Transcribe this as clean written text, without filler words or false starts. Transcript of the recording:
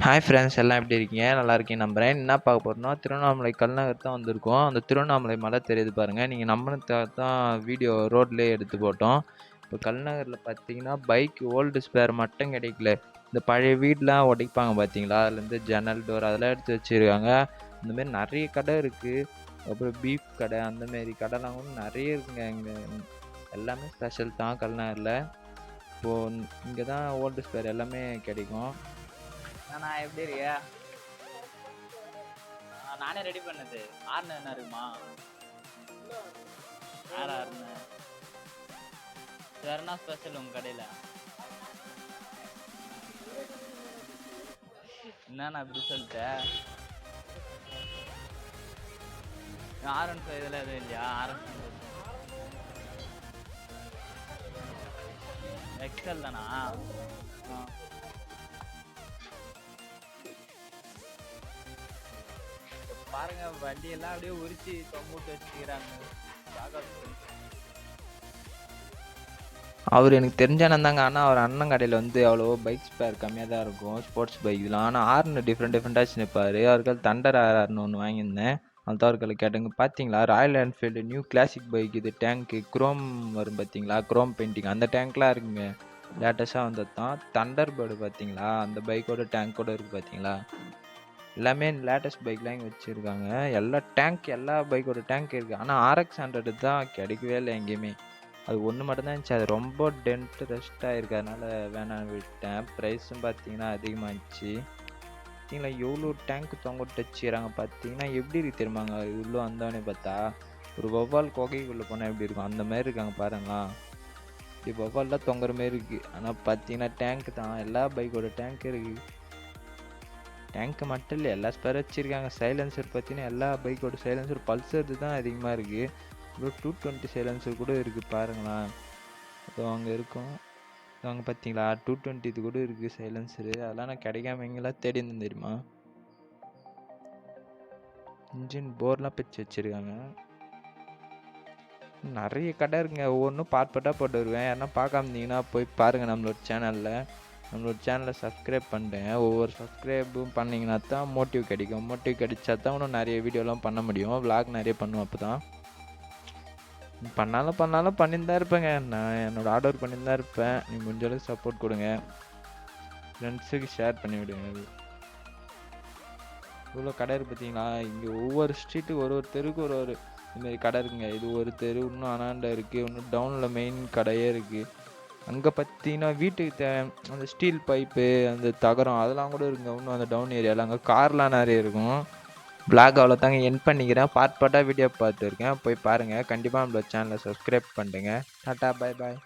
Hi friends, எல்லாம் எப்படி இருக்கீங்க? நல்லா இருக்கீங்க நம்புறேன். என்ன பார்க்க போறோம்னா, திருவண்ணாமலை கள்ளழகர் தான் வந்திருக்கோம். அந்த திருவண்ணாமலை மலை தெரியுது பாருங்க. நீங்க நம்புனதுக்காக தான் வீடியோ ரோட்லயே எடுத்து போட்டோம். இப்போ கள்ளழகர்ல பார்த்தீங்கன்னா, பைக் ஓல்டு ஸ்பேர் மட்டும் கிடைக்கல. இந்த பழைய வீடுலாம் உடைப்பாங்க பார்த்தீங்களா? அதுலேருந்து ஜன்னல், டோர் அதெல்லாம் எடுத்து வச்சிருக்காங்க. இந்த மாரி நெறைய கடை இருக்கு. அப்புறம் பீஃப் கடை அந்த மாரி கடைலாம் கூட நெறைய இருக்குங்க இங்க. எல்லாமே ஸ்பெஷல் தான் கள்ளழகர்ல. இப்போ இங்க தான் ஓல்டு ஸ்பேர் எல்லாமே கிடைக்கும். நான் எப்படி இருக்கியா? நானே ரெடி பண்ணது. ஆறுனு என்ன இருக்குமா? யார் ஆறுனு? வேற என்ன ஸ்பெஷல் உங்க கடையில? என்னண்ணா இப்படி சொல்லிட்ட? R15 இதெல்லாம் எதுவும் இல்லையா? R15 எக்ஸல் தானா? பாருங்க வண்டியெல்லாம் அப்படியே உரிச்சு தொங்கிட்டு வச்சுக்கிறாங்க. அவர் எனக்கு தெரிஞ்ச அண்ணன் தாங்க. ஆனால் அவர் அண்ணன் கடையில் வந்து அவ்வளோ பைக் ஸ்பேர் கம்மியாக தான் இருக்கும், ஸ்போர்ட்ஸ் பைக் இதெல்லாம். ஆனால் ஆர்னு டிஃப்ரெண்ட்டாக வச்சு நிற்பார். அவருக்கு தண்டர் ஆர்னு ஒன்று வாங்கியிருந்தேன். அந்த அவர்களை கேட்டுங்க. பார்த்தீங்களா, Royal Enfield new classic bike இது. டேங்க்கு குரோம் வரும் பார்த்தீங்களா, குரோம் பெயிண்டிங் அந்த டேங்க்லாம் இருக்குங்க. லேட்டஸ்ட்டாக வந்தது தான். தண்டர் பேர்டு பார்த்தீங்களா, அந்த பைக்கோட டேங்கோட இருக்குது பார்த்தீங்களா. எல்லாமே லேட்டஸ்ட் பைக்லாம் இங்கே வச்சுருக்காங்க. எல்லா பைக்கோட டேங்க் இருக்குது. ஆனால் RX 100 தான் கிடைக்கவே இல்லை எங்கேயுமே. அது ஒன்று மட்டும்தான் இருந்துச்சு. அது ரொம்ப டென்ட்டு ரெஸ்ட்டாக இருக்கிறதுனால வேணான்னு விட்டேன். ப்ரைஸும் பார்த்தீங்கன்னா அதிகமாகிடுச்சு. பார்த்தீங்களா எவ்வளோ டேங்க் தொங்கிட்டு வச்சுக்கிறாங்க பார்த்தீங்கன்னா. எப்படி இருக்கு தெரியுமாங்க, இவ்வளோ வந்தவொடனே பார்த்தா ஒரு வௌவால் குகைக்குள்ளே போனால் எப்படி இருக்கும் அந்த மாதிரி இருக்காங்க பாருங்களா. இப்படி வௌவால்லாம் தொங்குற மாதிரி இருக்குது. ஆனால் பார்த்தீங்கன்னா டேங்க் தான், எல்லா பைக்கோட டேங்க் இருக்குது. டேங்க்கு மட்டும் இல்லை, எல்லா ஸ்பேர் வச்சுருக்காங்க. சைலன்சர் பார்த்தீங்கன்னா எல்லா பைக்கோட சைலன்சர் பல்சர் தான் அதிகமாக இருக்குது. அப்புறம் 220 சைலன்சர் கூட இருக்குது பாருங்களேன். அது அங்கே இருக்கும். அங்கே பார்த்தீங்களா 220 இது கூட இருக்குது சைலன்சரு. அதெல்லாம் நான் கிடைக்காம எங்கெல்லாம் தேடி இருந்தேன் தெரியுமா. இன்ஜின் போர்லாம் பிரித்து வச்சுருக்காங்க. நிறைய கடை இருக்குங்க. ஒவ்வொன்றும் பார்ட் போட்டு வருவேன். யாருன்னா பார்க்காம இருந்தீங்கன்னா போய் பாருங்கள் நம்மளோட சேனலை சப்ஸ்கிரைப் பண்ணிட்டேன். ஒவ்வொரு சப்ஸ்கிரைபும் பண்ணிங்கன்னா தான் மோட்டிவ் கிடைக்கும். மோட்டிவ் கிடைச்சா தான் இன்னும் நிறைய வீடியோலாம் பண்ண முடியும். விளாக் நிறைய பண்ணுவேன். அப்போ தான் பண்ணாலும் பண்ணிட்டு தான் இருப்பேங்க. நான் என்னோடய ஆர்டர் பண்ணிட்டு தான் இருப்பேன். நீ முடிஞ்ச அளவுக்கு சப்போர்ட் கொடுங்க. ஃப்ரெண்ட்ஸுக்கு ஷேர் பண்ணி விடுங்க. இவ்வளோ கடை இருக்குது பார்த்தீங்களா. இங்கே ஒவ்வொரு ஸ்ட்ரீட்டுக்கு ஒரு தெருக்கு ஒரு இதுமாரி கடை இருக்குங்க. இது ஒரு தெரு இன்னும் அனாண்ட இருக்குது. இன்னும் டவுனில் மெயின் கடையே இருக்குது. அங்கே பார்த்தீங்கன்னா வீட்டுக்கு அந்த ஸ்டீல் பைப்பு அந்த தகரம் அதெல்லாம் கூட இருக்குங்க. இன்னும் அந்த டவுன் ஏரியாவில் அங்கே கார்லாம் நிறைய இருக்கும். பிளாக் அவ்வளோ தாங்க என் பண்ணிக்கிறேன். பார்ட்டாக வீடியோ பார்த்துருக்கேன். போய் பாருங்கள். கண்டிப்பாக நம்மளோட சேனலை சப்ஸ்கிரைப் பண்ணுங்க. டாட்டா, பாய் பாய்.